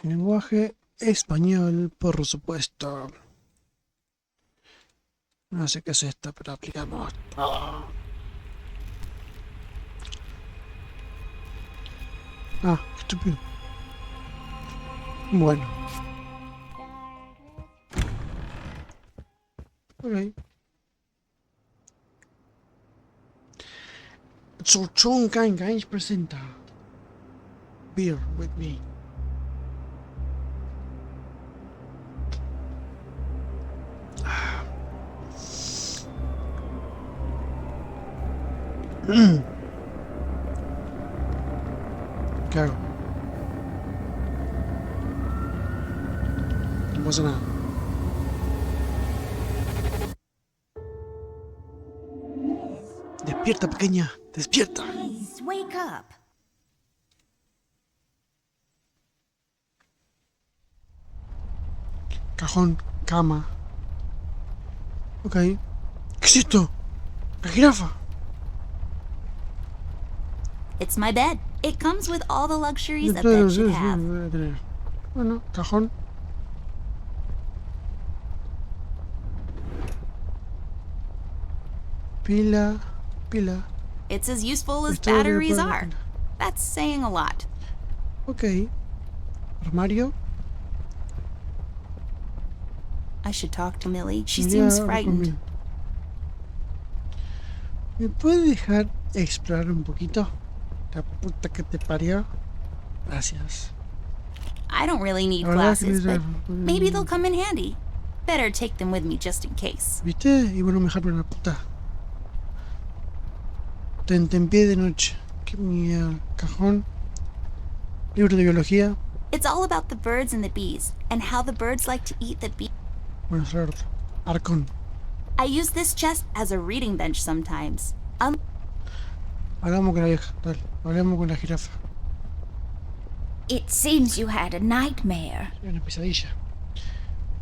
Lenguaje español, por supuesto. No sé qué es esto, pero aplicamos todo. Ah, estúpido. Bueno. Ok. Sorchon Games presenta Beer with Me. ¿Qué hago? No pasa nada. Despierta, pequeña. Despierta. Please, wake up. Cajón, cama. Ok. ¿Qué es esto? La jirafa. It's my bed. It comes with all the luxuries a bed should have. Bueno, cajón. Pila. It's as useful as Estoy batteries de acuerdo are. con- That's saying a lot. Ok. Armario. I should talk to Millie. She Ya seems hablo frightened. conmigo. ¿Me puedes dejar explorar un poquito? La puta que te parió. Gracias. I don't really need La verdad es que glasses, but no- maybe they'll come in handy. Better take them with me just in case. ¿Viste? Y bueno, mejor por la puta. Tentempié de noche. Qué mierda. Cajón. Libro de biología. It's all about the birds and the bees, and how the birds like to eat the bees. Buena suerte. Arcón. I use this chest as a reading bench sometimes. Hablamos con la vieja. Dale. Hablamos con la jirafa. It seems you had a nightmare. Una pesadilla.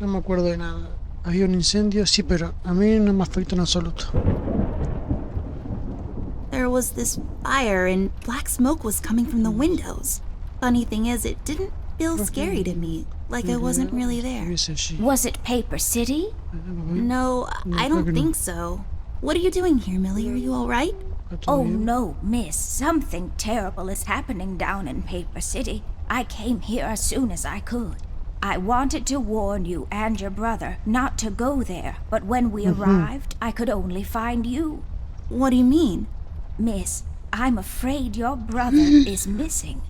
No me acuerdo de nada. Había un incendio, sí, pero a mí no me afectó en absoluto. There was this fire and black smoke was coming from the windows. Funny thing is, it didn't feel scary to me, like I wasn't really there. Estuviese allí. Was it Paper City? No, I don't think so. What are you doing here, Millie? Are you all right? ¿Está todo Oh bien? no, miss. Something terrible is happening down in Paper City. I came here as soon as I could. I wanted to warn you and your brother not to go there, but when we arrived, I could only find you. What do you mean? Miss, I'm afraid your brother is missing.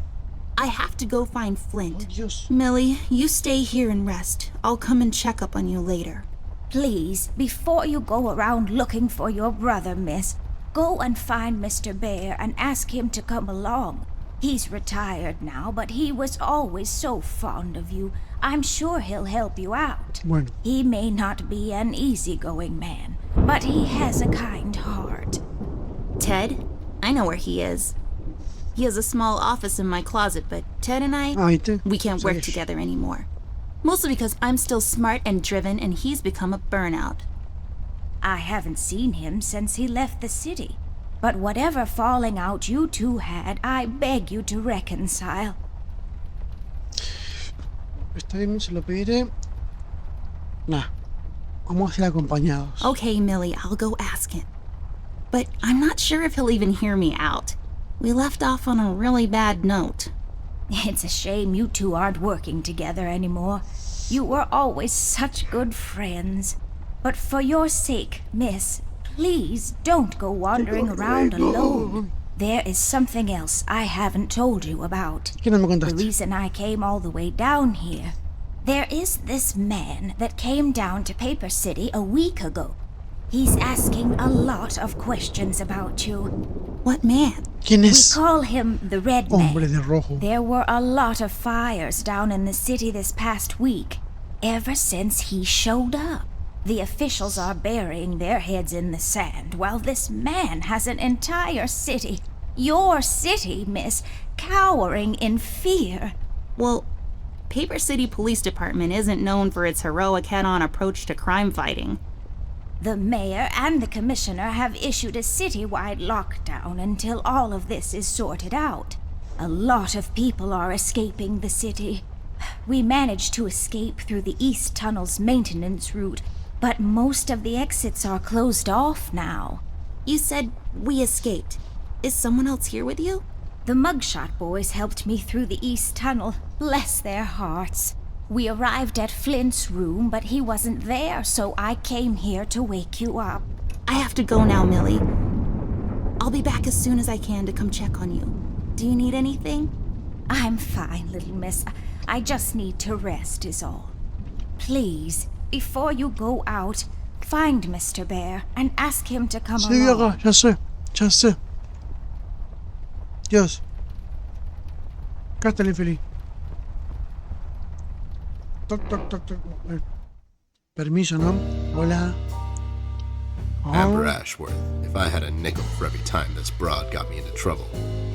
I have to go find Oh, Flint. Dios. Millie, you stay here and rest. I'll come and check up on you later. Please, before you go around looking for your brother, miss, go and find Mr. Bear and ask him to come along. He's retired now, but he was always so fond of you. I'm sure he'll help you out. Bueno, He may not be an easygoing man, but he has a kind heart. Ted? I know where he is. He has a small office in my closet, but Ted and I, ¿viste? we can't work Sabías. together anymore. Mostly because I'm still smart and driven and he's become a burnout. I haven't seen him since he left the city. But whatever falling out you two had, I beg you to reconcile. Está bien, se lo pediré. Nah, vamos a ser acompañados. Okay, Millie, I'll go ask him. But I'm not sure if he'll even hear me out. We left off on a really bad note. It's a shame you two aren't working together anymore. You were always such good friends. But for your sake, miss, please don't go wandering around alone. There is something else I haven't told you about. ¿Qué no me The contaste? reason I came all the way down here. There is this man that came down to Paper City a week ago. He's asking a lot of questions about you. What man? ¿Quién We es? call him the Red Hombre Man. de rojo. There were a lot of fires down in the city this past week, ever since he showed up. The officials are burying their heads in the sand, while this man has an entire city, your city, miss, cowering in fear. Well, Paper City Police Department isn't known for its heroic head-on approach to crime fighting. The mayor and the commissioner have issued a citywide lockdown until all of this is sorted out. A lot of people are escaping the city. We managed to escape through the East Tunnel's maintenance route, but most of the exits are closed off now. You said we escaped. Is someone else here with you? The Mugshot boys helped me through the East Tunnel, bless their hearts. We arrived at Flint's room, but he wasn't there, so I came here to wake you up. I have to go now, Millie. I'll be back as soon as I can to come check on you. Do you need anything? I'm fine, little miss. I just need to rest is all. Please, before you go out, find Mr. Bear and ask him to come Sí, along. ya sé, ya sé. Dios. Acá está el infeliz. Toc, toc, toc, toc. Permiso, ¿no? Hola. Amber Ashworth, if I had a nickel for every time this broad got me into trouble,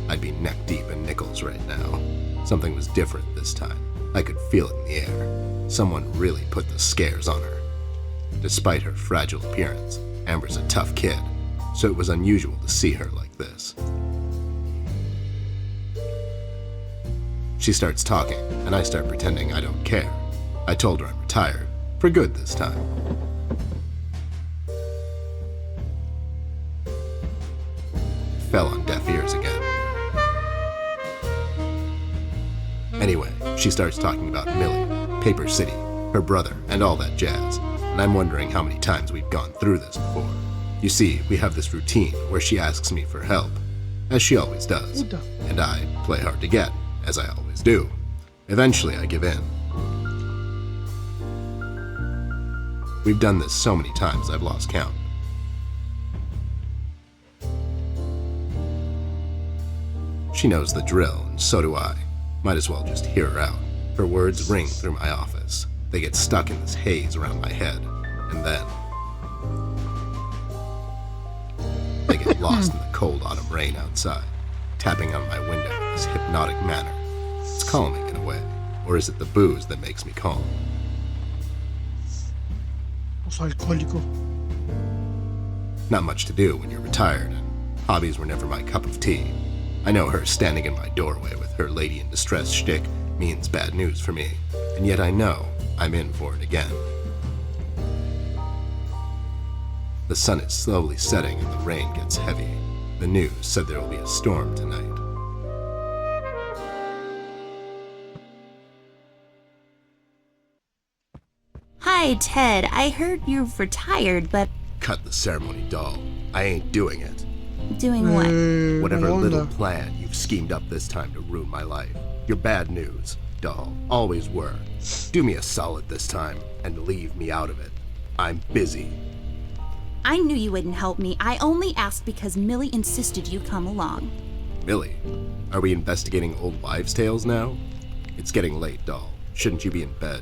I'd be neck deep in nickels right now. Something was different this time. I could feel it in the air. Someone really put the scares on her. Despite her fragile appearance, Amber's a tough kid, so it was unusual to see her like this. She starts talking, and I start pretending I don't care. I told her I'm retired, for good this time. Fell on deaf ears again. Anyway, she starts talking about Millie, Paper City, her brother, and all that jazz, and I'm wondering how many times we've gone through this before. You see, we have this routine where she asks me for help, as she always does, and I play hard to get, as I always do. Eventually, I give in. We've done this so many times I've lost count. She knows the drill, and so do I. Might as well just hear her out. Her words ring through my office. They get stuck in this haze around my head, and then they get lost in the cold autumn rain outside, tapping on my window in this hypnotic manner. It's calming in a way, or is it the booze that makes me calm? Oso alcohólico. Not much to do when you're retired, and hobbies were never my cup of tea. I know her standing in my doorway with her lady in distress shtick means bad news for me, and yet I know I'm in for it again. The sun is slowly setting and the rain gets heavy. The news said there will be a storm tonight. Hi, Ted. I heard you've retired, but Cut the ceremony, doll. I ain't doing it. doing what? Whatever mala little onda. plan you've schemed up this time to ruin my life. You're bad news, doll. Always were. Do me a solid this time and leave me out of it. I'm busy. I knew you wouldn't help me. I only asked because Millie insisted you come along. Millie, are we investigating old wives' tales now? It's getting late, doll. Shouldn't you be in bed?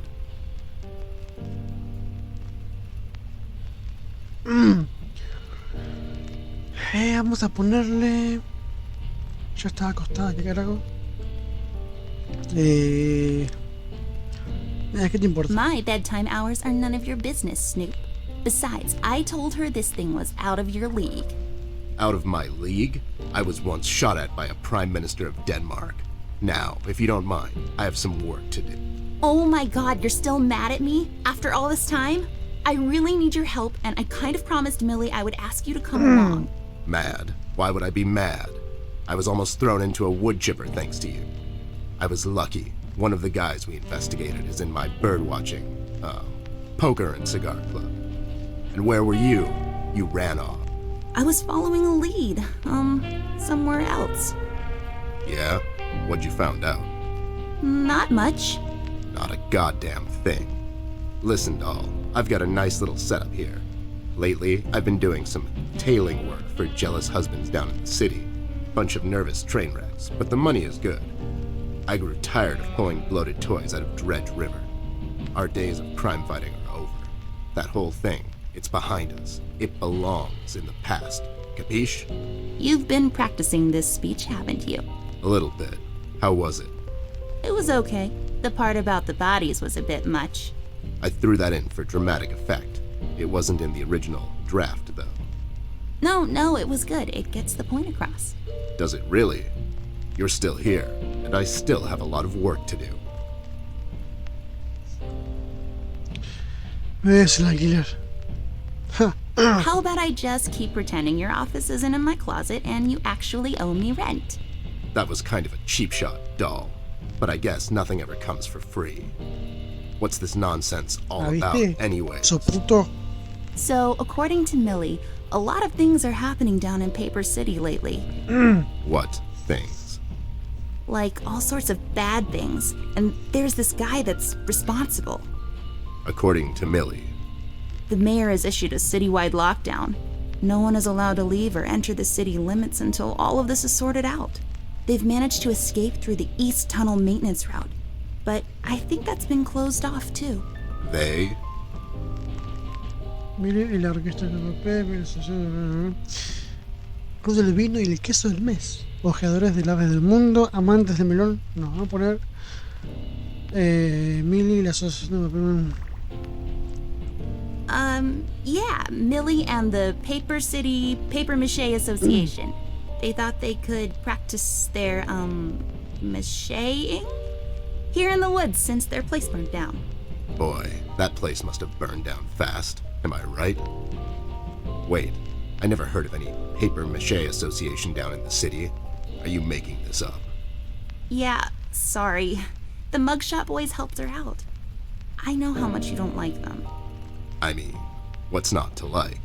Vamos a ponerle... Ya estaba acostada, ¿qué carajo? ¿Qué te importa? My bedtime hours are none of your business, Snoop. Besides, I told her this thing was out of your league. Out of my league? I was once shot at by a Prime Minister of Denmark. Now, if you don't mind, I have some work to do. Oh my god, you're still mad at me? After all this time? I really need your help, and I kind of promised Millie I would ask you to come along. Mad? Why would I be mad? I was almost thrown into a wood chipper thanks to you. I was lucky. One of the guys we investigated is in my birdwatching, poker and cigar club. And where were you? You ran off. I was following a lead, somewhere else. Yeah? What'd you found out? Not much. Not a goddamn thing. Listen, doll, I've got a nice little setup here. Lately, I've been doing some tailing work for jealous husbands down in the city. Bunch of nervous train wrecks, but the money is good. I grew tired of pulling bloated toys out of Dredge River. Our days of crime fighting are over. That whole thing, it's behind us. It belongs in the past. Capiche? You've been practicing this speech, haven't you? A little bit. How was it? It was okay. The part about the bodies was a bit much. I threw that in for dramatic effect. It wasn't in the original draft, though. No, it was good. It gets the point across. Does it really? You're still here, and I still have a lot of work to do. Es el alquiler. Ja. How about I just keep pretending your office isn't in my closet and you actually owe me rent? That was kind of a cheap shot, doll. But I guess nothing ever comes for free. What's this nonsense all about ¿Viste? anyway? So puto. So, according to Millie, a lot of things are happening down in Paper City lately. What things? Like all sorts of bad things. And there's this guy that's responsible. According to Millie. The mayor has issued a citywide lockdown. No one is allowed to leave or enter the city limits until all of this is sorted out. They've managed to escape through the East Tunnel maintenance route, but I think that's been closed off too. They? Mire, y la orquesta de papel, Cruz del vino y el queso del mes. Ojeadores del ave del mundo, amantes de melón. No, vamos a poner Millie y la asociación de papel. Yeah, Millie and the Paper City Paper Mache Association. They thought they could practice their, macheing here in the woods since their place burned down. Boy, that place must have burned down fast. Am I right? Wait, I never heard of any paper mache association down in the city. Are you making this up? Yeah, sorry. The mugshot boys helped her out. I know how much you don't like them. I mean, what's not to like?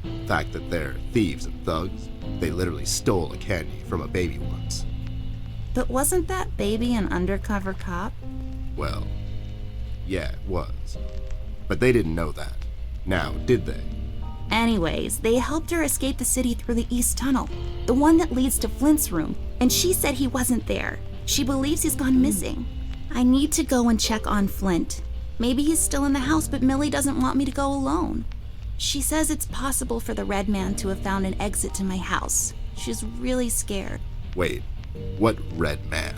The fact that they're thieves and thugs, they literally stole a candy from a baby once. But wasn't that baby an undercover cop? Well, yeah, it was. But they didn't know that. Now, did they? Anyways, they helped her escape the city through the East Tunnel, the one that leads to Flint's room, and she said he wasn't there. She believes he's gone missing. I need to go and check on Flint. Maybe he's still in the house, but Millie doesn't want me to go alone. She says it's possible for the Red Man to have found an exit to my house. She's really scared. Wait, what red man?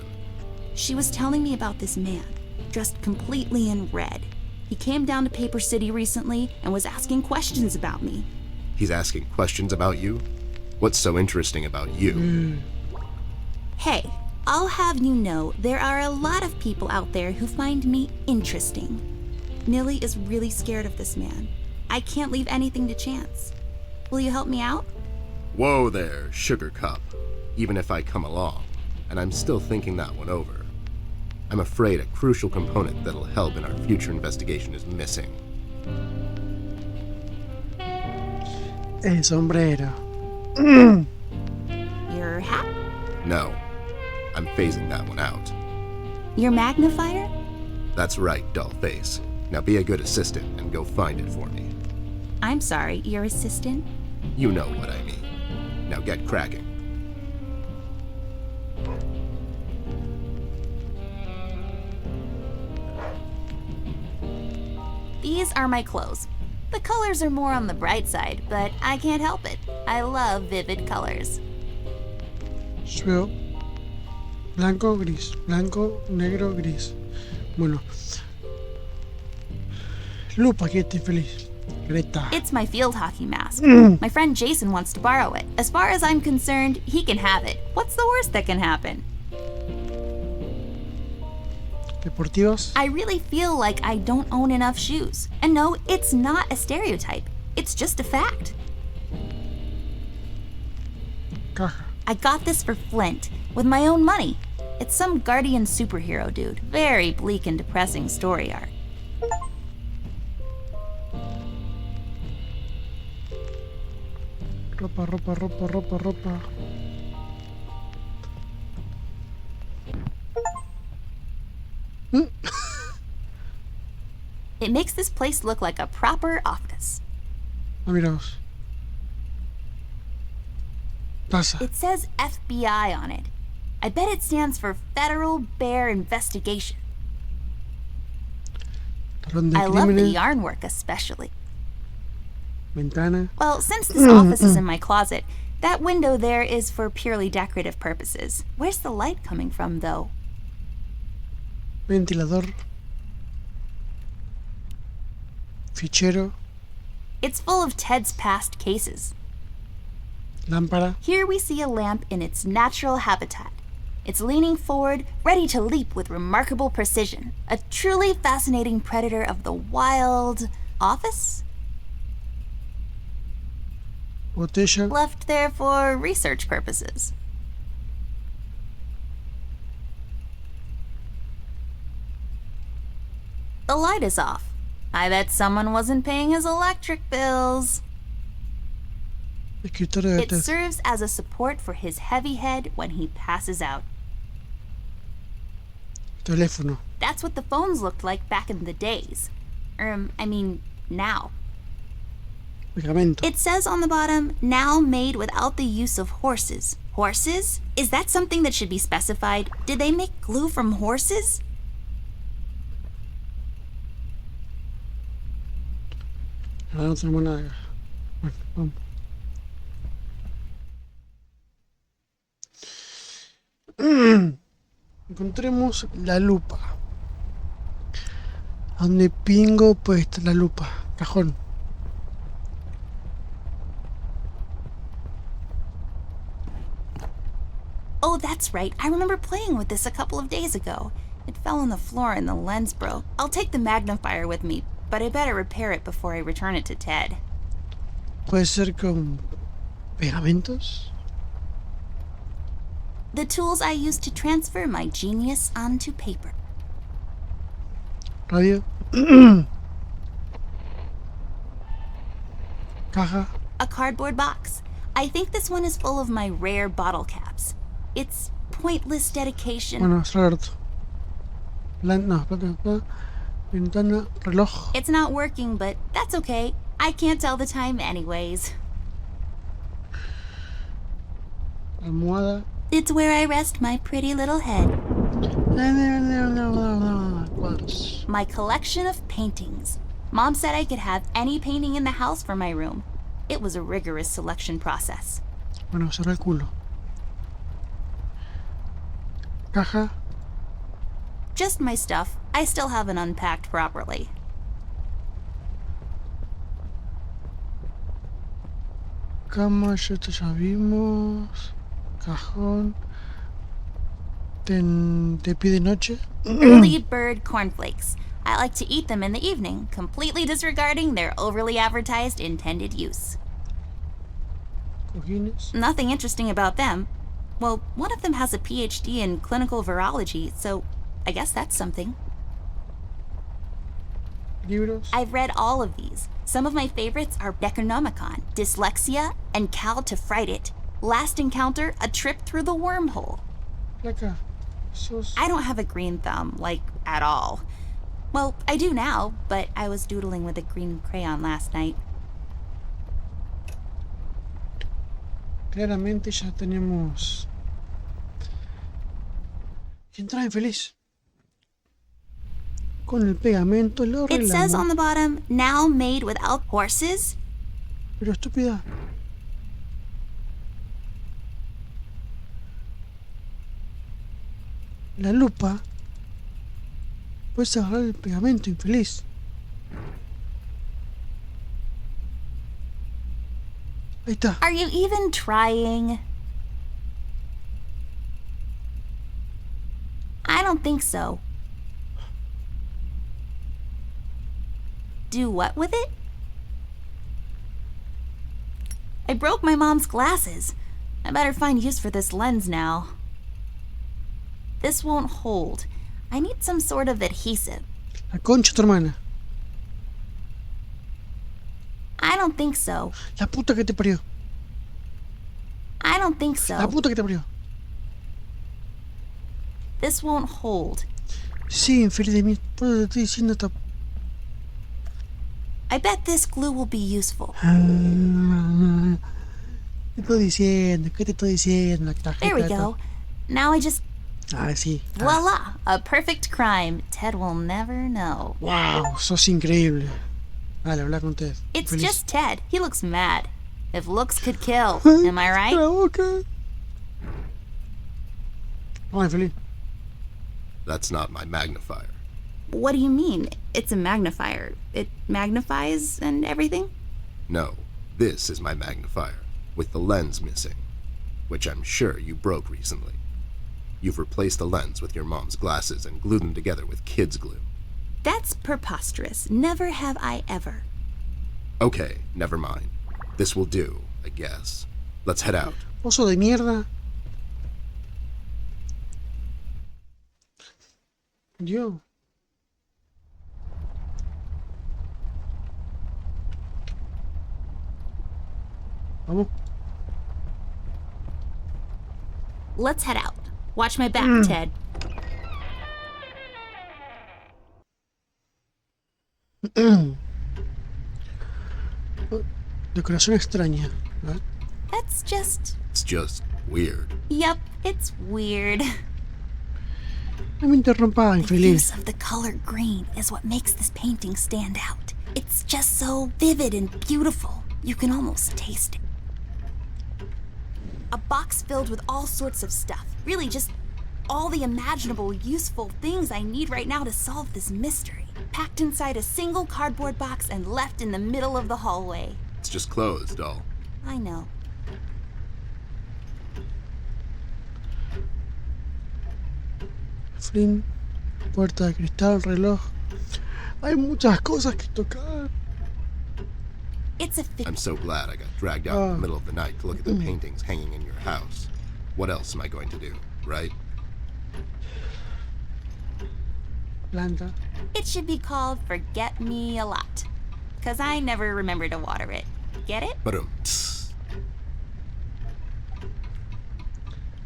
She was telling me about this man, dressed completely in red. He came down to Paper City recently and was asking questions about me. He's asking questions about you? What's so interesting about you? Hey, I'll have you know there are a lot of people out there who find me interesting. Millie is really scared of this man. I can't leave anything to chance. Will you help me out? Whoa there, Sugar Cup. Even if I come along, and I'm still thinking that one over. I'm afraid a crucial component that'll help in our future investigation is missing. El sombrero. Your hat? No, I'm phasing that one out. Your magnifier? That's right, dollface. Now be a good assistant and go find it for me. I'm sorry, your assistant? You know what I mean. Now get cracking. These are my clothes. The colors are more on the bright side, but I can't help it. I love vivid colors. Suelo. Blanco, gris. Blanco, negro, gris. Bueno. Lupa, que estoy feliz. Greta. It's my field hockey mask. My friend Jason wants to borrow it. As far as I'm concerned, he can have it. What's the worst that can happen? Deportivos. I really feel like I don't own enough shoes. And no, it's not a stereotype. It's just a fact. Caja. I got this for Flint, with my own money. It's some guardian superhero dude. Very bleak and depressing story arc. Ropa, ropa, ropa, ropa, ropa. It makes this place look like a proper office. Ah, miraos. Taza. It says FBI on it. I bet it stands for Federal Bear Investigation. Talón de I love the crímenes. yarn work especially. Ventana. Well, since this office is in my closet, that window there is for purely decorative purposes. Where's the light coming from, though? Ventilador. Fichero. It's full of Ted's past cases. Lámpara. Here we see a lamp in its natural habitat. It's leaning forward, ready to leap with remarkable precision. A truly fascinating predator of the wild, office? Botella. Left there for research purposes. The light is off. I bet someone wasn't paying his electric bills. Escritorio de It Ted. serves as a support for his heavy head when he passes out. Teléfono. That's what the phones looked like back in the days. Now. Pegamento. It says on the bottom, now made without the use of horses. Horses? Is that something that should be specified? Did they make glue from horses? Ahora no tenemos nada. Bueno, vamos. Encontremos la lupa. ¿A dónde pingo puede estar la lupa? Cajón. Oh, that's right. I remember playing with this a couple of days ago. It fell on the floor and the lens broke. I'll take the magnifier with me, but I better repair it before I return it to Ted. Puede ser con pegamentos. The tools I use to transfer my genius onto paper. Radio. Caja. A cardboard box. I think this one is full of my rare bottle caps. It's pointless dedication. Bueno, cerrar. No, espérate. Ventana, reloj. It's not working, but that's okay. I can't tell the time anyways. Almohada. It's where I rest my pretty little head. Cuadros. My collection of paintings. Mom said I could have any painting in the house for my room. It was a rigorous selection process. Bueno, cerré el culo. Caja. Just my stuff. I still haven't unpacked properly. Cama, esto ya vimos. Cajón. De pie de noche. Early bird cornflakes. I like to eat them in the evening, completely disregarding their overly advertised intended use. Cojines. Nothing interesting about them. Well, one of them has a PhD in clinical virology, so I guess that's something. Libros. I've read all of these. Some of my favorites are Necronomicon, Dyslexia, and Cal to Fright It. Last Encounter, A Trip Through the Wormhole. Placa. Sos. I don't have a green thumb, like, at all. Well, I do now, but I was doodling with a green crayon last night. Claramente ya tenemos. ¿Quién trae infeliz? Con el pegamento lo It says on arreglamos. the bottom, now made without horses. Pero estúpida. La lupa. Puedes agarrar el pegamento, infeliz. Ahí está. Are you even trying? I don't think so. Do what with it? I broke my mom's glasses. I better find use for this lens now. This won't hold. I need some sort of adhesive. La concha de tu hermana. I don't think so. La puta que te parió. I don't think La so. puta que te parió. This won't hold. Sí, infeliz de mí. Por eso te estoy diciendo esta. I bet this glue will be useful. ¿Qué te estoy diciendo? ¿Qué te estoy diciendo? La tarjeta There we esta. go. Now I just... Ah, sí. Ah. Voila! A perfect crime. Ted will never know. Wow, sos increíble. Dale, habla con Ted. It's Feliz. just Ted. He looks mad. If looks could kill. Am I right? La boca. Vamos, feliz. That's not my magnifier. What do you mean? It's a magnifier. It magnifies and everything? No, this is my magnifier, with the lens missing, which I'm sure you broke recently. You've replaced the lens with your mom's glasses and glued them together with kids' glue. That's preposterous. Never have I ever. Okay, never mind. This will do, I guess. Let's head out. Oso de mierda. Dios. Vamos. Let's head out. Watch my back, Ted. Decoración extraña. ¿Verdad? It's just weird. Yep, it's weird. No me interrumpa, The infeliz. use of the color green is what makes this painting stand out. It's just so vivid and beautiful. You can almost taste it. A box filled with all sorts of stuff. Really just all the imaginable, useful things I need right now to solve this mystery. Packed inside a single cardboard box and left in the middle of the hallway. It's just closed, doll. I know. Flynn, puerta de cristal, reloj. Hay muchas cosas que tocar. It's a I'm so glad I got dragged out in the middle of the night to look at the paintings hanging in your house. What else am I going to do, right? Planta. It should be called Forget Me a Lot. 'Cause I never remember to water it. Get it? But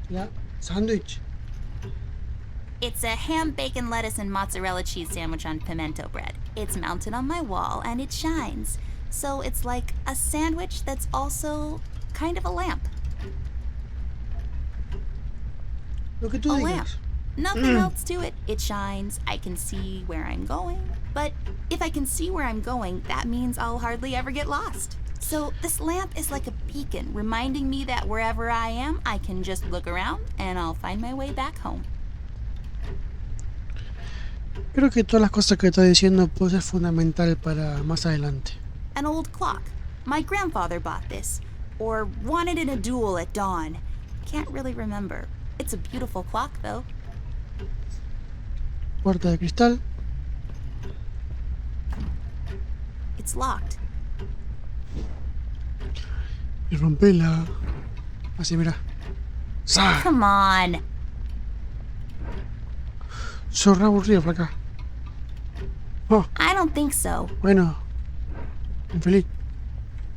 Ya. Sándwich. It's a ham, bacon, lettuce, and mozzarella cheese sandwich on pimento bread. It's mounted on my wall and it shines. So it's like a sandwich that's also kind of a lamp. Lo que tú A digas. lamp. Nothing else to it. It shines. I can see where I'm going. But if I can see where I'm going, that means I'll hardly ever get lost. So this lamp is like a beacon, reminding me that wherever I am, I can just look around and I'll find my way back home. Creo que todas las cosas que está diciendo puede ser fundamental para más adelante. An old clock. My grandfather bought this, or won it in a duel at dawn. Can't really remember. It's a beautiful clock, though. Puerta de cristal. It's locked. Y rompela. Así, mira. ¡Sa! Come on. Sos re aburrido por acá. Oh, I don't think so. bueno. Infeliz.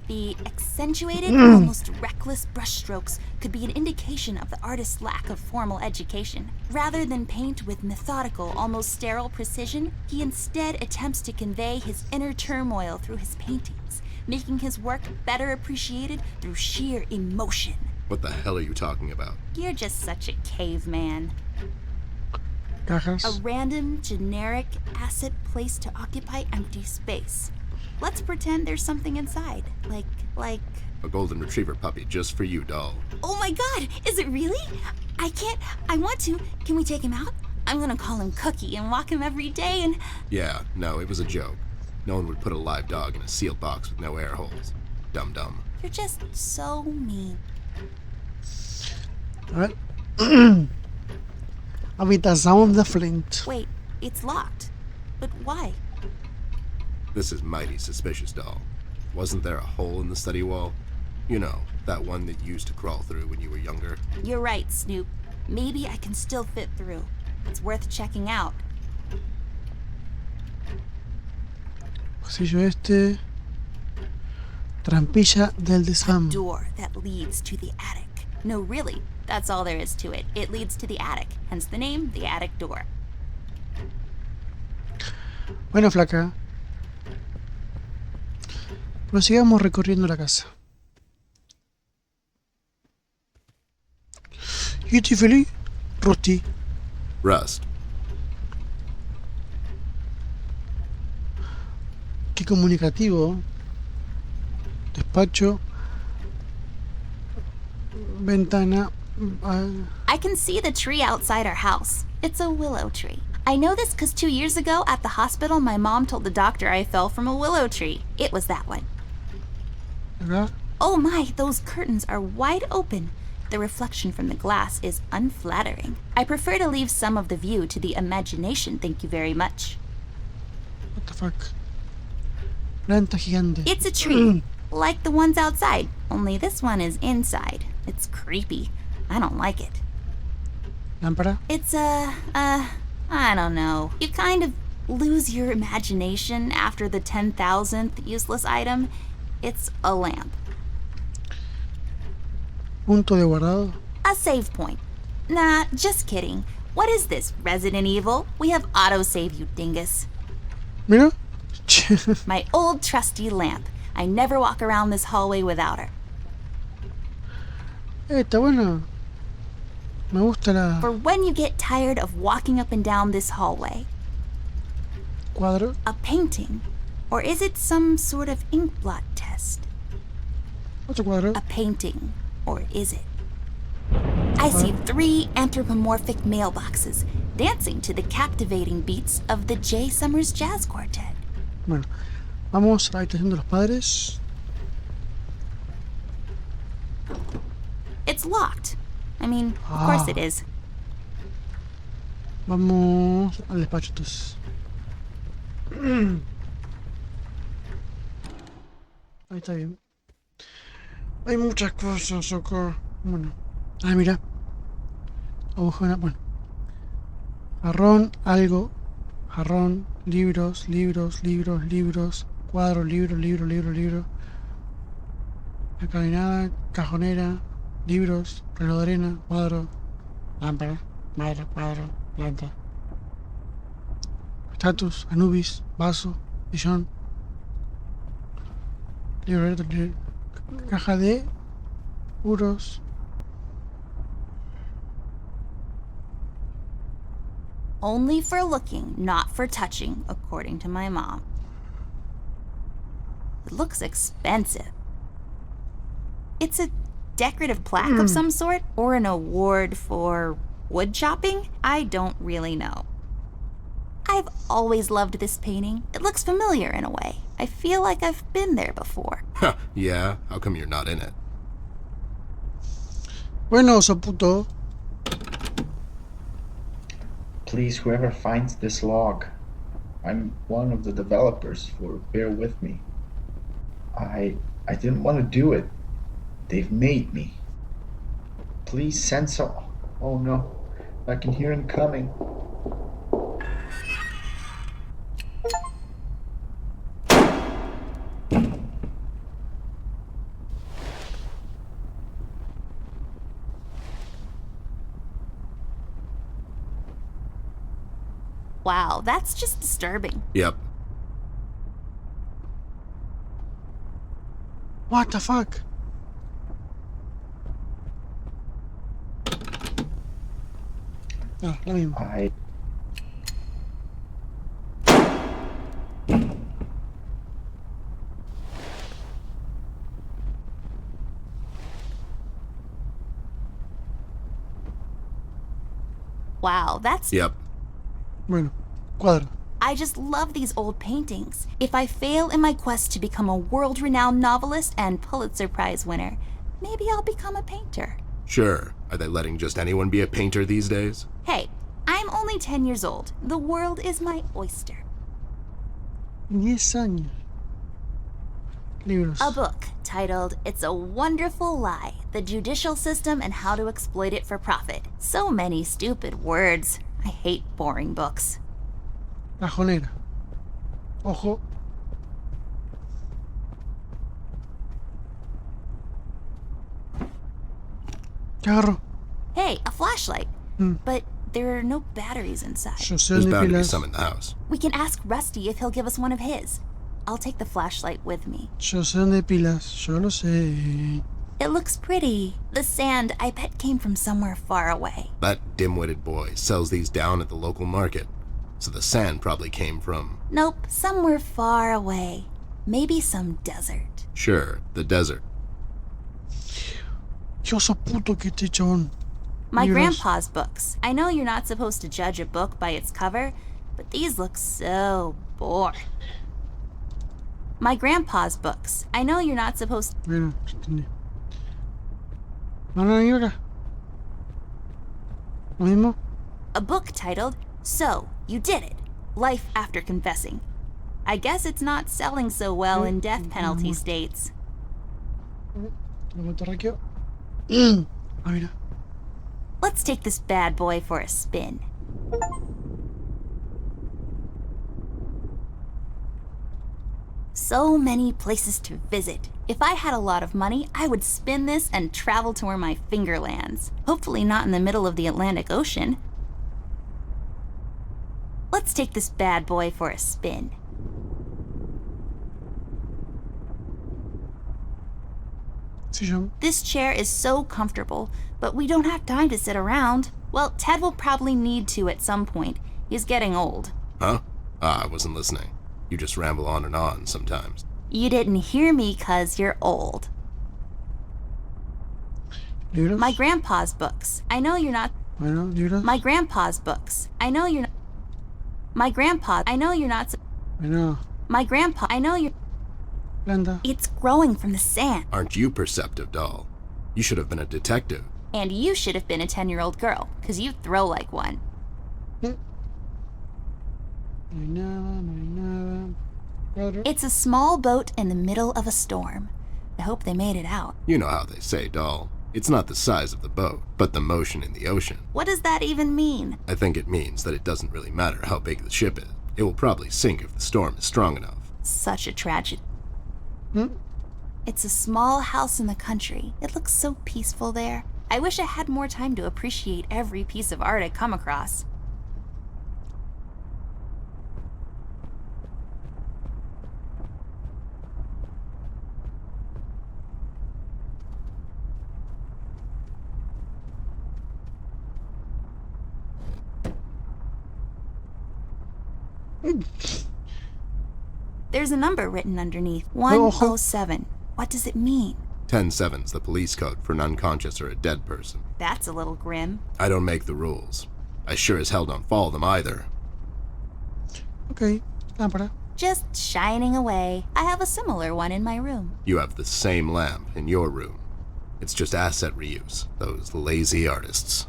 The accentuated, almost reckless brushstrokes could be an indication of the artist's lack of formal education. Rather than paint with methodical, almost sterile precision, he instead attempts to convey his inner turmoil through his paintings, making his work better appreciated through sheer emotion. what the hell are you talking about? You're just such a caveman. A Cajas. random, generic asset placed to occupy empty space. Let's pretend there's something inside. Like... A golden retriever puppy just for you, doll. Oh my god, is it really? I want to. Can we take him out? I'm gonna call him Cookie and walk him every day and... Yeah, no, it was a joke. No one would put a live dog in a sealed box with no air holes. Dum-dum. You're just so mean. A ver. Habitación de Flint. Wait, it's locked. But why? This is mighty suspicious, doll. Wasn't there a hole in the study wall? You know, that one that you used to crawl through when you were younger. You're right, Snoop. Maybe I can still fit through. It's worth checking out. Pasillo este. Trampilla del desván. Door that leads to the attic. No, really, that's all there is to it. It leads to the attic, hence the name, the attic door. Bueno, flaca. Prosigamos recorriendo la casa. ¿Y estoy feliz? Rusty. Rust. Qué comunicativo. Despacho. Ventana. I can see the tree outside our house. It's a willow tree. I know this because 2 years ago at the hospital, my mom told the doctor I fell from a willow tree. It was that one. Acá. Oh my, those curtains are wide open. The reflection from the glass is unflattering. I prefer to leave some of the view to the imagination, thank you very much. What the fuck. Planta gigante. It's a tree, like the ones outside, only this one is inside. It's creepy. I don't like it. Lámpara. It's I don't know. You kind of lose your imagination after the 10,000th useless item. It's a lamp. Punto de guardado. A save point. Nah, just kidding. What is this, Resident Evil? We have autosave, you dingus. Mira. My old trusty lamp. I never walk around this hallway without her. Está bueno. Me gusta la For when you get tired of walking up and down this hallway. cuadro. A painting? Or is it some sort of ink blot test? Otro cuadro. A painting? Or is it? I see 3 anthropomorphic mailboxes dancing to the captivating beats of the J. Summers Jazz Quartet. Bueno, vamos a la habitación de los padres. It's locked. I mean, of course it is. Vamos al despacho entonces. Ahí está bien. Hay muchas cosas, socorro. Bueno. Ah, mira. Agujona, bueno. Jarrón, algo. Jarrón, libros. Cuadro, libro. La caminada, cajonera, libros, reloj de arena, cuadro, lámpara, madera, cuadro, planta. Estatus, Anubis, vaso, sillón. Libro, caja de puros. Only for looking, not for touching, according to my mom. It looks expensive. It's a decorative plaque of some sort, or an award for wood chopping? I don't really know. I've always loved this painting. It looks familiar in a way. I feel like I've been there before. Huh, yeah? How come you're not in it? Bueno, oso puto. Please, whoever finds this log, I'm one of the developers, bear with me. I didn't want to do it. They've made me. Please send some. Oh no, I can hear him coming. Wow, that's just disturbing. Yep. What the fuck? Ah, lo mismo. Wow, that's... Yep. Bueno, cuadro. I just love these old paintings. If I fail in my quest to become a world-renowned novelist and Pulitzer Prize winner, maybe I'll become a painter. Sure. Are they letting just anyone be a painter these days? Hey, I'm only 10 years old. The world is my oyster. 10 años. Libros. A book titled It's a Wonderful Lie, The Judicial System and How to Exploit It for Profit. So many stupid words. I hate boring books. Cajonera. Ojo. ¿Qué agarro? Hey, a flashlight. Hmm. But there are no batteries inside. Yo sé There's dónde bound to be pilas. some in the house. We can ask Rusty if he'll give us one of his. I'll take the flashlight with me. Yo sé dónde pilas. Yo lo sé. It looks pretty. The sand, I bet, came from somewhere far away. That dim-witted boy sells these down at the local market. So the sand probably came from... Nope, somewhere far away. Maybe some desert. Sure, the desert. Qué oso puto que este chabón. My Libros. grandpa's books. I know you're not supposed to judge a book by its cover, but these look so boring. My grandpa's books. I know you're not supposed to... Bueno, entendí. ¿Van a venir acá? ¿Lo mismo? A book titled, So, You Did It. Life After Confessing. I guess it's not selling so well in death penalty states. Lo terráqueo. Ah, mira. Let's take this bad boy for a spin. So many places to visit. If I had a lot of money, I would spin this and travel to where my finger lands. Hopefully not in the middle of the Atlantic Ocean. Let's take this bad boy for a spin. Sillón. This chair is so comfortable, but we don't have time to sit around. Well, Ted will probably need to at some point. He's getting old. Huh? Ah, I wasn't listening. You just ramble on and on sometimes. You didn't hear me 'cause you're old. Libros. My grandpa's books. I know you're not. Bueno, libros. My grandpa's books. I know you're not. My grandpa. I know you're not. Bueno, My grandpa. I know you're. planta. It's growing from the sand. Aren't you perceptive, doll? You should have been a detective. And you should have been a 10-year-old girl, 'cause you throw like one. No hay nada, no hay nada. Cuadro. It's a small boat in the middle of a storm. I hope they made it out. You know how they say, doll. It's not the size of the boat, but the motion in the ocean. What does that even mean? I think it means that it doesn't really matter how big the ship is. It will probably sink if the storm is strong enough. Such a tragedy. Hmm? It's a small house in the country. It looks so peaceful there. I wish I had more time to appreciate every piece of art I come across. There's a number written underneath. 107. What does it mean? 10-7's the police code for an unconscious or a dead person. That's a little grim. I don't make the rules. I sure as hell don't follow them either. Ok, lámpara. Just shining away. I have a similar one in my room. You have the same lamp in your room. It's just asset reuse. Those lazy artists.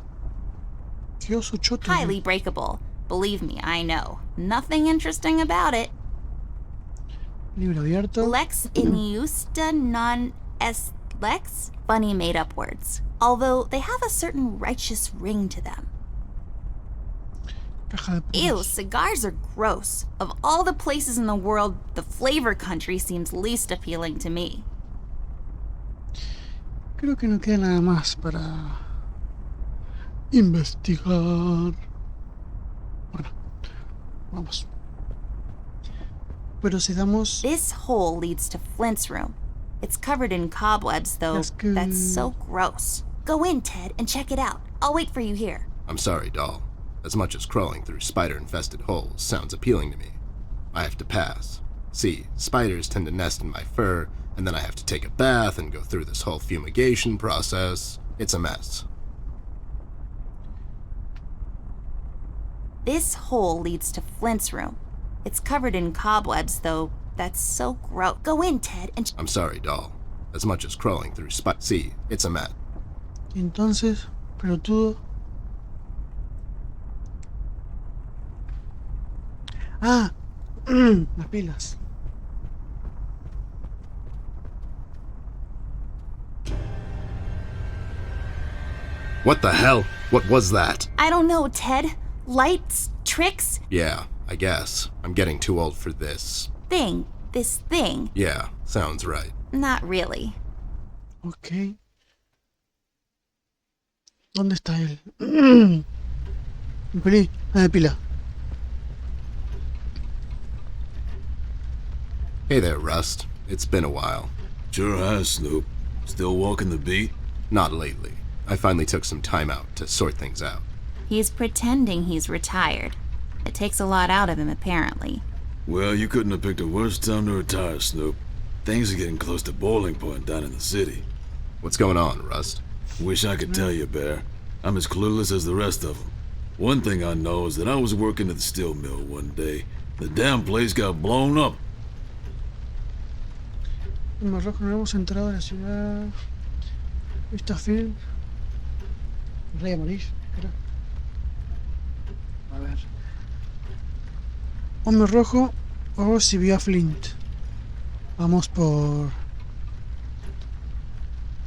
Dios, ochote. Highly breakable. Believe me, I know. Nothing interesting about it. Libro abierto. Lex injusta non est lex? Funny made-up words. Although they have a certain righteous ring to them. Caja de Ew, puros. cigars are gross. Of all the places in the world, the flavor country seems least appealing to me. Creo que no queda nada más para investigar. Bueno, vamos. Procedamos. This hole leads to Flint's room. It's covered in cobwebs, though. That's good. That's so gross. Go in, Ted, and check it out. I'll wait for you here. I'm sorry, doll. As much as crawling through spider-infested holes sounds appealing to me, I have to pass. See, spiders tend to nest in my fur, and then I have to take a bath and go through this whole fumigation process. It's a mess. This hole leads to Flint's room. It's covered in cobwebs, though. That's so gross. Go in, Ted, and I'm sorry, doll. As much as crawling through See, it's a mess. Y entonces, pelotudo. Ah, las pilas. What the hell? What was that? I don't know, Ted. Lights? Tricks? Yeah, I guess. I'm getting too old for this. This thing. Yeah, sounds right. Not really. Ok. ¿Dónde está él? Nicolí, de pila. Hey there, Rust. It's been a while. Sure has, Snoop. Still walking the beat? Not lately. I finally took some time out to sort things out. He's pretending he's retired. It takes a lot out of him, apparently. Well, you couldn't have picked a worse time to retire, Snoop. Things are getting close to boiling point down in the city. What's going on, Rust? Wish I could tell you, Bear. I'm as clueless as the rest of them. One thing I know is that I was working at the steel mill one day. The damn place got blown up. En Marroco no hemos entrado a la ciudad. Esta film. Rey Amarís, creo. A ver. Hombre rojo o si vio a Flint. Vamos por...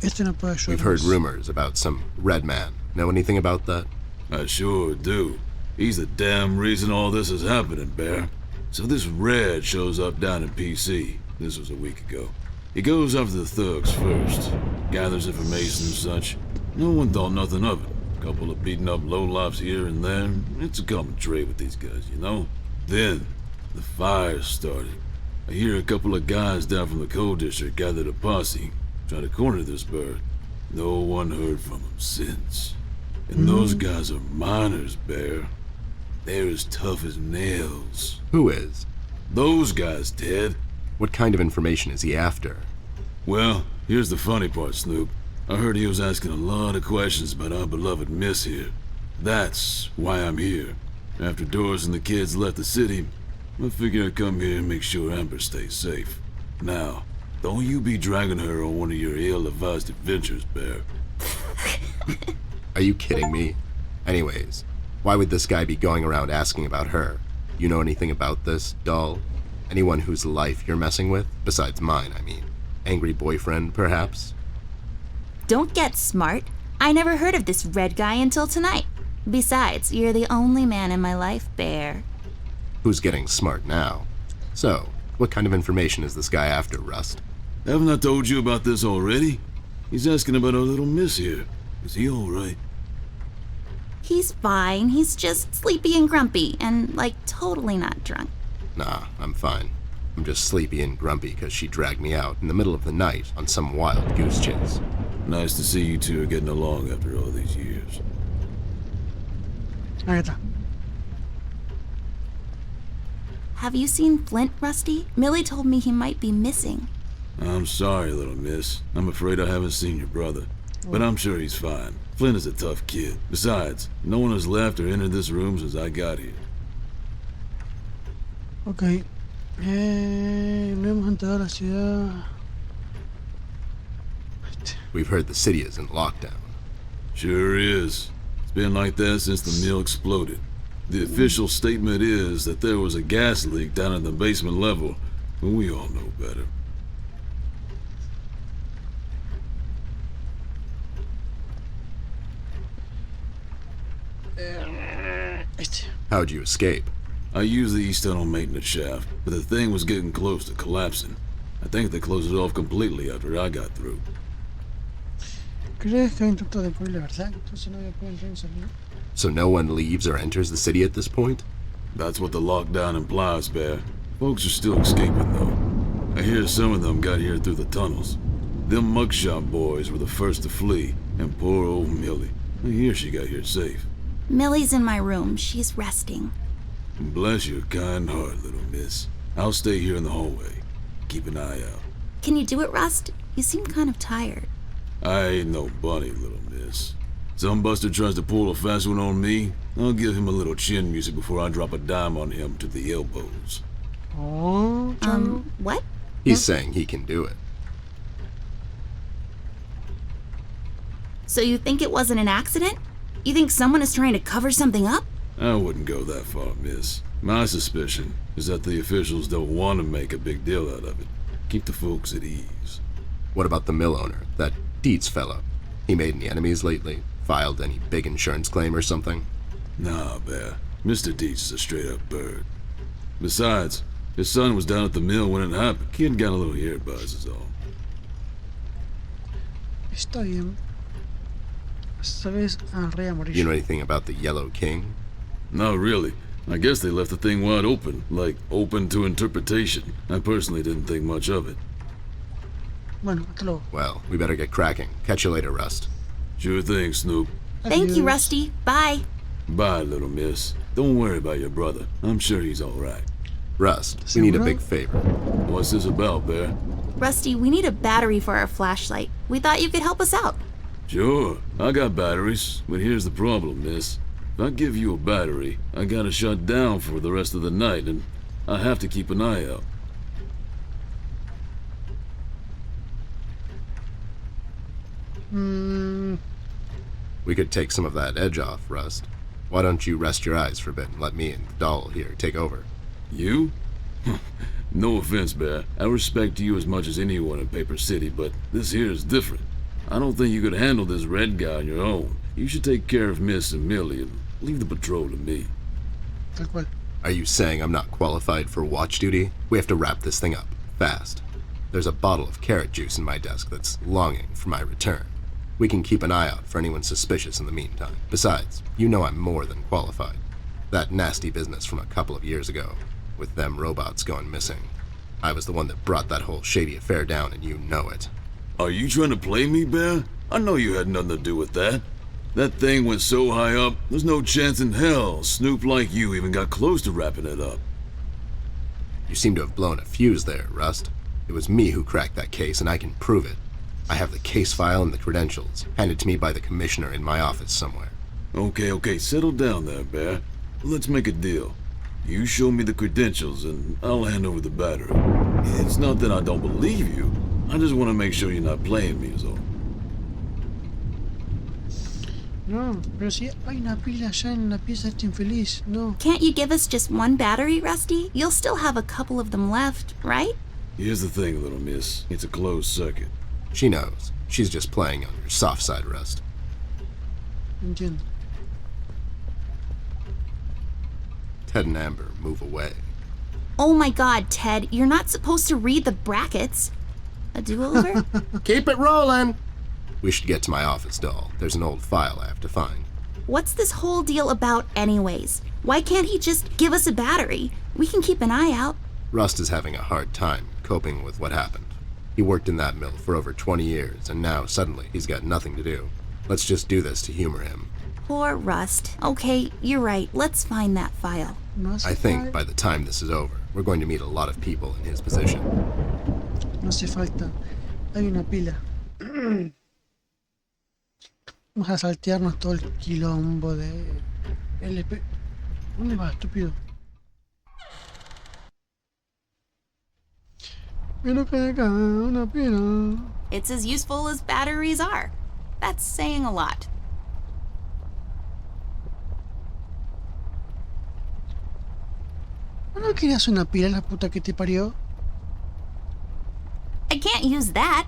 Este no puede ayudarnos. We've heard rumors about some red man. Know anything about that? I sure do. He's the damn reason all this is happening, Bear. So this Red shows up down in PC. This was a week ago. He goes after the thugs first, gathers information and such. No one thought nothing of it. A couple of beaten up lowlifes here and there. It's a common trait with these guys, you know? Then, the fire started. I hear a couple of guys down from the coal district gathered a posse, try to corner this bird. No one heard from him since. And those guys are miners, Bear. They're as tough as nails. Who is? Those guys, Ted. What kind of information is he after? Well, here's the funny part, Snoop. I heard he was asking a lot of questions about our beloved Miss here. That's why I'm here. After Doris and the kids left the city, I figured I'd come here and make sure Amber stays safe. Now, don't you be dragging her on one of your ill-advised adventures, Bear. Are you kidding me? Anyways, why would this guy be going around asking about her? You know anything about this, doll? Anyone whose life you're messing with? Besides mine, I mean. Angry boyfriend, perhaps? Don't get smart. I never heard of this Red guy until tonight. Besides, you're the only man in my life, Bear. Who's getting smart now? So, what kind of information is this guy after, Rust? Haven't I told you about this already? He's asking about our little Miss here. Is he alright? He's fine. He's just sleepy and grumpy and, like, totally not drunk. Nah, I'm fine. I'm just sleepy and grumpy because she dragged me out in the middle of the night on some wild goose chase. Nice to see you two are getting along after all these years. Ahí está. Have you seen Flint, Rusty? Millie told me he might be missing. I'm sorry, little miss. I'm afraid I haven't seen your brother. But I'm sure he's fine. Flint is a tough kid. Besides, no one has left or entered this room since I got here. Ok. No hemos entrado a la ciudad. We've heard the city is in lockdown. Sure is. It's been like that since the mill exploded. The official statement is that there was a gas leak down at the basement level, but we all know better. How'd you escape? I used the east tunnel maintenance shaft, but the thing was getting close to collapsing. I think they closed it off completely after I got through. ¿Crees que hay intento de cubrir la verdad? Entonces no voy a poder entrar ni salir. So no one leaves or enters the city at this point? That's what the lockdown implies, Bear. Folks are still escaping, though. I hear some of them got here through the tunnels. Them mugshot boys were the first to flee, and poor old Millie. I hear she got here safe. Millie's in my room. She's resting. Bless your kind heart, little miss. I'll stay here in the hallway. Keep an eye out. Can you do it, Rust? You seem kind of tired. I ain't no bunny, little miss. Some buster tries to pull a fast one on me, I'll give him a little chin music before I drop a dime on him to the elbows. Oh, chalo. What? He's saying he can do it. So you think it wasn't an accident? You think someone is trying to cover something up? I wouldn't go that far, miss. My suspicion is that the officials don't want to make a big deal out of it. Keep the folks at ease. What about the mill owner, that Dietz fellow? He made any enemies lately? Filed any big insurance claim or something? Nah, Bear. Mr. Dietz is a straight-up bird. Besides, his son was down at the mill when it happened. Kid got a little ear buzz is all. Está bien. ¿Sabes al rey amarillo? You know anything about the Yellow King? Not really. I guess they left the thing wide open, like open to interpretation. I personally didn't think much of it. Bueno, hasta luego. Well, we better get cracking. Catch you later, Rust. Sure thing, Snoop. Thank you, Adiós. Rusty. Bye. Bye, little miss. Don't worry about your brother. I'm sure he's all right. Rust, we need a Seguro? big favor. What's this about, Bear? Rusty, we need a battery for our flashlight. We thought you could help us out. Sure, I got batteries, but here's the problem, miss. If I give you a battery, I gotta shut down for the rest of the night, and I have to keep an eye out. We could take some of that edge off, Rust. Why don't you rest your eyes for a bit and let me and the doll here take over? You? No offense, Bear. I respect you as much as anyone in Paper City, but this here is different. I don't think you could handle this red guy on your own. You should take care of Miss and Millie and leave the patrol to me. Tal cual. Are you saying I'm not qualified for watch duty? We have to wrap this thing up, fast. There's a bottle of carrot juice in my desk that's longing for my return. We can keep an eye out for anyone suspicious in the meantime. Besides, you know I'm more than qualified. That nasty business from a couple of years ago, with them robots going missing. I was the one that brought that whole shady affair down, and you know it. Are you trying to play me, Bear? I know you had nothing to do with that. That thing went so high up, there's no chance in hell Snoop like you even got close to wrapping it up. You seem to have blown a fuse there, Rust. It was me who cracked that case, and I can prove it. I have the case file and the credentials, handed to me by the commissioner in my office somewhere. Okay, settle down there, Bear. Let's make a deal. You show me the credentials, and I'll hand over the battery. It's not that I don't believe you. I just want to make sure you're not playing me, is all. No, pero si hay una pila allá en la pieza de este infeliz. No. Can't you give us just one battery, Rusty? You'll still have a couple of them left, right? Here's the thing, little miss. It's a closed circuit. She knows. She's just playing on your soft side, Rust. Entiendo. Ted and Amber move away. Oh my god, Ted, you're not supposed to read the brackets. A do-over? Keep it rolling! We should get to my office, doll. There's an old file I have to find. What's this whole deal about anyways? Why can't he just give us a battery? We can keep an eye out. Rust is having a hard time coping with what happened. He worked in that mill for over 20 years, and now suddenly he's got nothing to do. Let's just do this to humor him. Poor Rust. Okay, you're right. Let's find that file. No hace I think falta. by the time this is over, we're going to meet a lot of people in his position. No hace falta. Hay una pila. Vamos a saltearnos todo el quilombo de LP. ¿Dónde va, estúpido? Mira que acá, una pila. It's as useful as batteries are. That's saying a lot. ¿No querías una pila, la puta que te parió? I can't use that.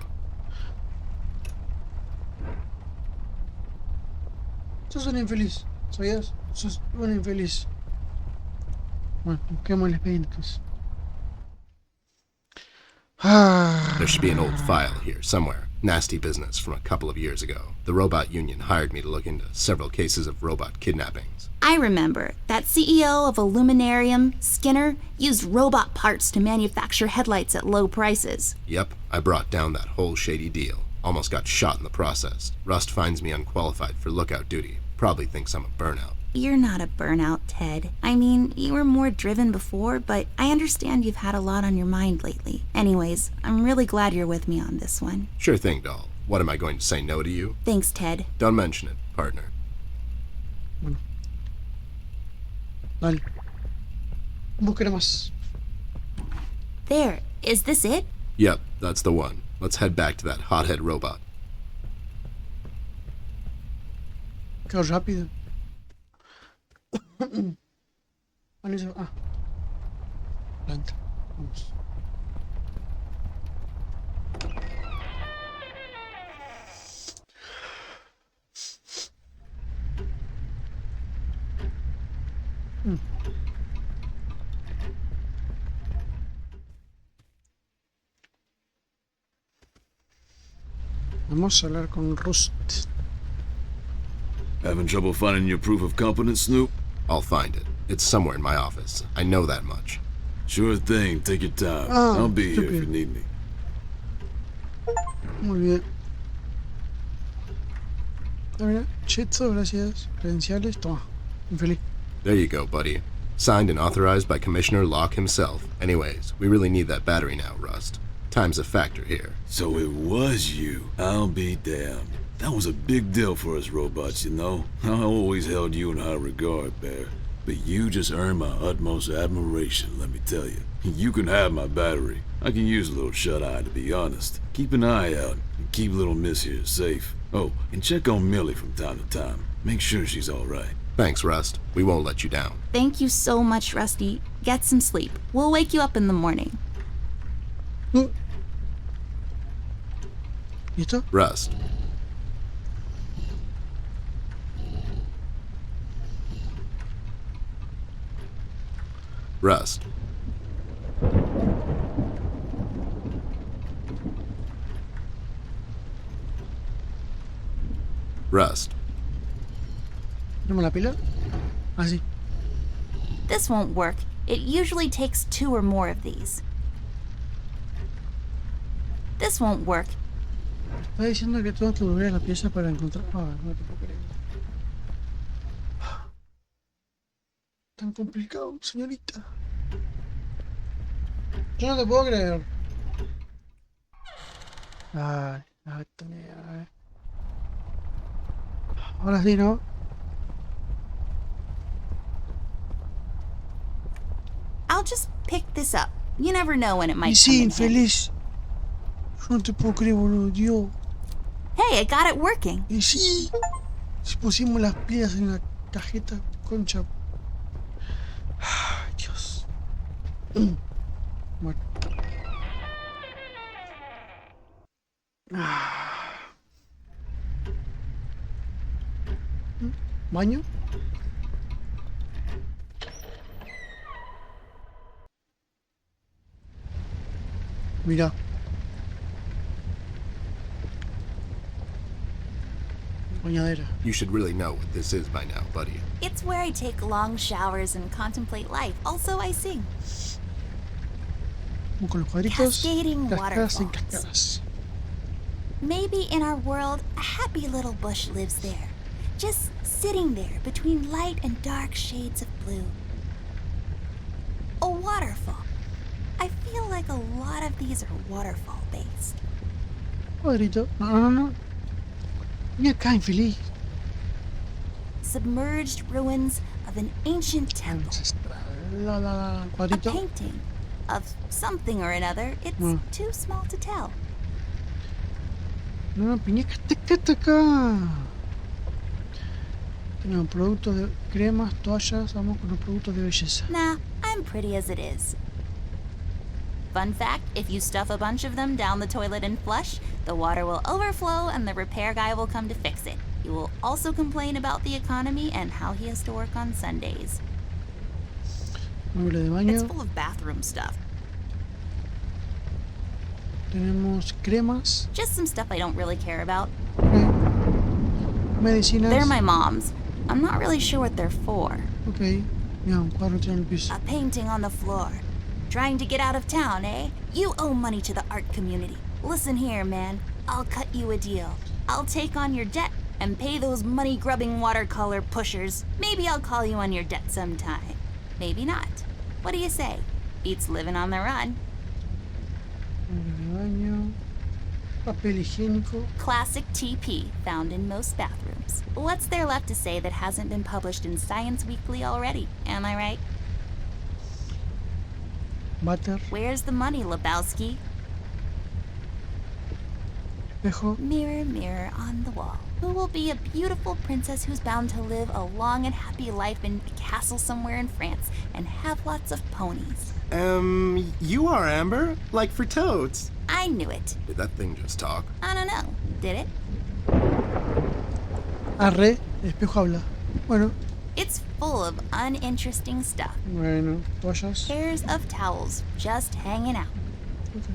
Sos un infeliz, ¿sabías? Sos un infeliz. Bueno, busquemos el expediente entonces. There should be an old file here somewhere. Nasty business from a couple of years ago. The robot union hired me to look into several cases of robot kidnappings. I remember. That CEO of Illuminarium, Skinner, used robot parts to manufacture headlights at low prices. Yep, I brought down that whole shady deal. Almost got shot in the process. Rust finds me unqualified for lookout duty. Probably thinks I'm a burnout. You're not a burnout, Ted. I mean, you were more driven before, but I understand you've had a lot on your mind lately. Anyways, I'm really glad you're with me on this one. Sure thing, doll. What, am I going to say no to you? Thanks, Ted. Don't mention it, partner. Bueno. Dale. Búsqueda más. There. Is this it? Yep, that's the one. Let's head back to that hothead robot. Qué rápido. Ah. Planta. Vamos. Vamos a hablar con Rust. Having trouble finding your proof of competence, Snoop? I'll find it. It's somewhere in my office. I know that much. Sure thing, take your time. Ah, I'll be here if you estúpido. need me. Muy bien. Ah, mira, Cheto, gracias. Credenciales, toma. Infeliz. There you go, buddy. Signed and authorized by Commissioner Locke himself. Anyways, we really need that battery now, Rust. Time's a factor here. So it was you. I'll be damned. That was a big deal for us robots, you know. I always held you in high regard, Bear. But you just earned my utmost admiration, let me tell you. You can have my battery. I can use a little shut-eye, to be honest. Keep an eye out, and keep little Miss here safe. Oh, and check on Millie from time to time. Make sure she's all right. Thanks, Rust. We won't let you down. Thank you so much, Rusty. Get some sleep. We'll wake you up in the morning. ¿Y esto? Rust. Rust. Rust. ¿Tenemos la pila? Ah, sí. This won't work. It usually takes 2 or more of these. This won't work. Está diciendo que todo te volvería la pieza para encontrar... Ah, no te puedo creer. Tan complicado, señorita. Yo no te puedo creer. Ay, ay, ay. Ahora sí, ¿no? I'll just pick this up. You never know when it Y might sí, come in handy. infeliz. Yo no te puedo creer, boludo. Dios. Hey, I got it working. Y sí. Si pusimos las piezas en la cajeta, concha. Ay, Dios. Bueno. ¿Baño? Mira. Bañadera. You should really know what this is by now, buddy. It's where I take long showers and contemplate life. Also, I sing. Vamos con los cuadritos. Cascading Cascadas en waterfalls. cascadas. Maybe in our world, a happy little bush lives there. Just sitting there between light and dark shades of blue. A waterfall. I feel like a lot of these are waterfall based. Cuadrito. No. Vení acá, infeliz. Submerged ruins of an ancient temple. A Cuadrito. painting of something or another. It's Mm. too small to tell. No, piñeca, está acá. Tenemos productos de cremas, toallas. Vamos con los productos de belleza. Nah, I'm pretty as it is. Fun fact, if you stuff a bunch of them down the toilet and flush, the water will overflow and the repair guy will come to fix it. He will also complain about the economy and how he has to work on Sundays. Mueble de It's baño. full of bathroom stuff. Tenemos cremas. Just some stuff I don't really care about. Medicinas. They're my mom's. I'm not really sure what they're for. Ok. Mira, un cuadro tirado en el piso. A painting on the floor. Trying to get out of town, eh? You owe money to the art community. Listen here, man. I'll cut you a deal. I'll take on your debt and pay those money-grubbing watercolor pushers. Maybe I'll call you on your debt sometime. Maybe not. What do you say? Beats living on the run. Mueble de baño. Papel higiénico. Classic TP, found in most bathrooms. What's there left to say that hasn't been published in Science Weekly already? Am I right? Váter. Where's the money, Lebowski? Espejo. Mirror, mirror on the wall. Who will be a beautiful princess who's bound to live a long and happy life in a castle somewhere in France and have lots of ponies? You are Amber? Like for toads. I knew it. Did that thing just talk? I don't know. Did it? Arre. Espejo habla. Bueno. It's full of uninteresting stuff. Bueno. Toallas. Pairs of towels just hanging out. Ok.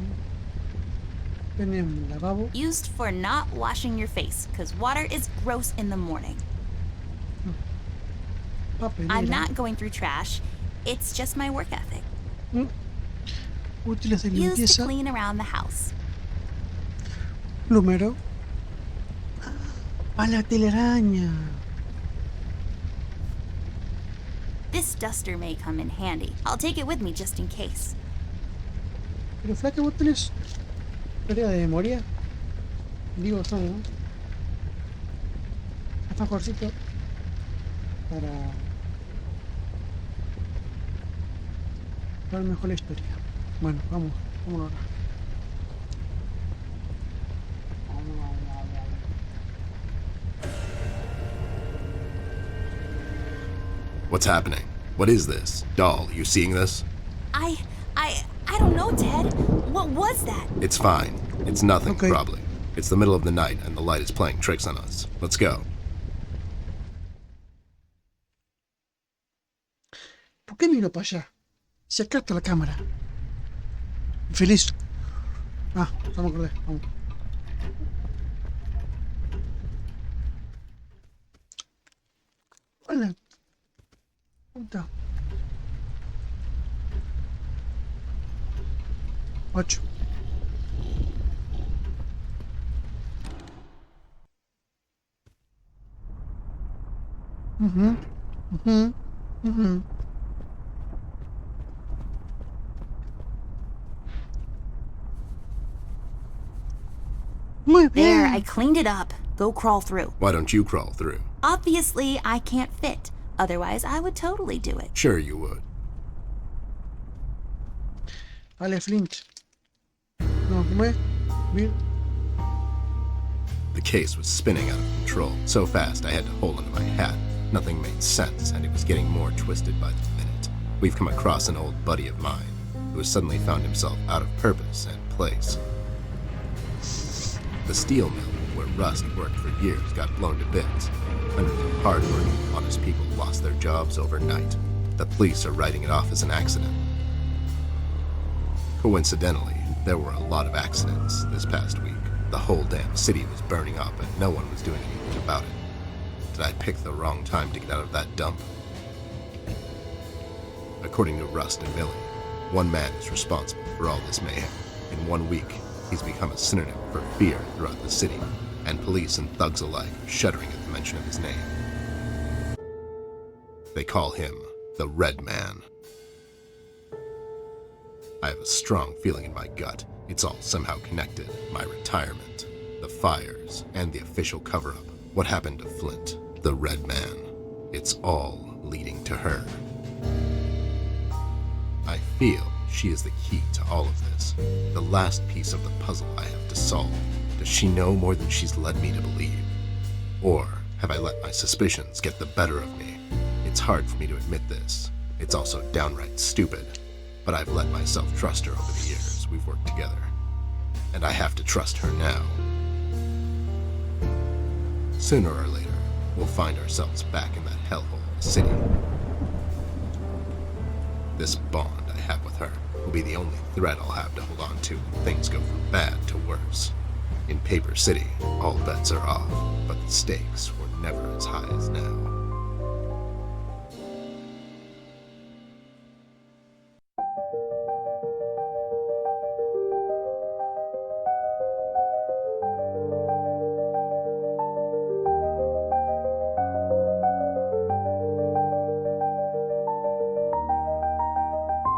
Tenemos lavabo. Used for not washing your face, because water is gross in the morning. Papelera. I'm not going through trash. It's just my work ethic. Útiles de Used to limpieza. clean around the house. Plumero. A la telaraña. This duster may come in handy. I'll take it with me just in case. Pero flaca, vos tenés pérdida de memoria. Digo, son, ¿no? Hasta mejorcito para ver mejor la historia. Bueno, vamos ahora. What's happening? What is this? Doll, you seeing this? I don't know, Ted. What was that? It's fine. It's nothing, Okay. probably. It's the middle of the night and the light is playing tricks on us. Let's go. ¿Por qué miro para allá? Si acá está la cámara. Feliz. Ah, ya me acordé. Vamos. Hola. ¿Cómo está? 8. Mhm. Mhm. Mhm. Muy There, I bien. cleaned it up. Go crawl through. Why don't you crawl through? Obviously, I can't fit. Otherwise, I would totally do it. Sure you would. Dale, Flint. No, ¿cómo es? Bien. The case was spinning out of control, so fast I had to hold onto my hat. Nothing made sense, and it was getting more twisted by the minute. We've come across an old buddy of mine who has suddenly found himself out of purpose and place. The steel mill, where Rust worked for years, got blown to bits. Hundreds of hard-working, honest people lost their jobs overnight. The police are writing it off as an accident. Coincidentally, there were a lot of accidents this past week. The whole damn city was burning up and no one was doing anything about it. Did I pick the wrong time to get out of that dump? According to Rust and Millie, one man is responsible for all this mayhem. In 1 week, he's become a synonym for fear throughout the city, and police and thugs alike are shuddering at the mention of his name. They call him the Red Man. I have a strong feeling in my gut. It's all somehow connected. My retirement, the fires, and the official cover-up. What happened to Flint, the Red Man? It's all leading to her. I feel she is the key to all of this. The last piece of the puzzle I have to solve. Does she know more than she's led me to believe? Or have I let my suspicions get the better of me? It's hard for me to admit this. It's also downright stupid. But I've let myself trust her over the years we've worked together. And I have to trust her now. Sooner or later, we'll find ourselves back in that hellhole of a city. This bond I have with her will be the only thread I'll have to hold on to when things go from bad to worse. In Paper City, all bets are off, but the stakes were never as high as now.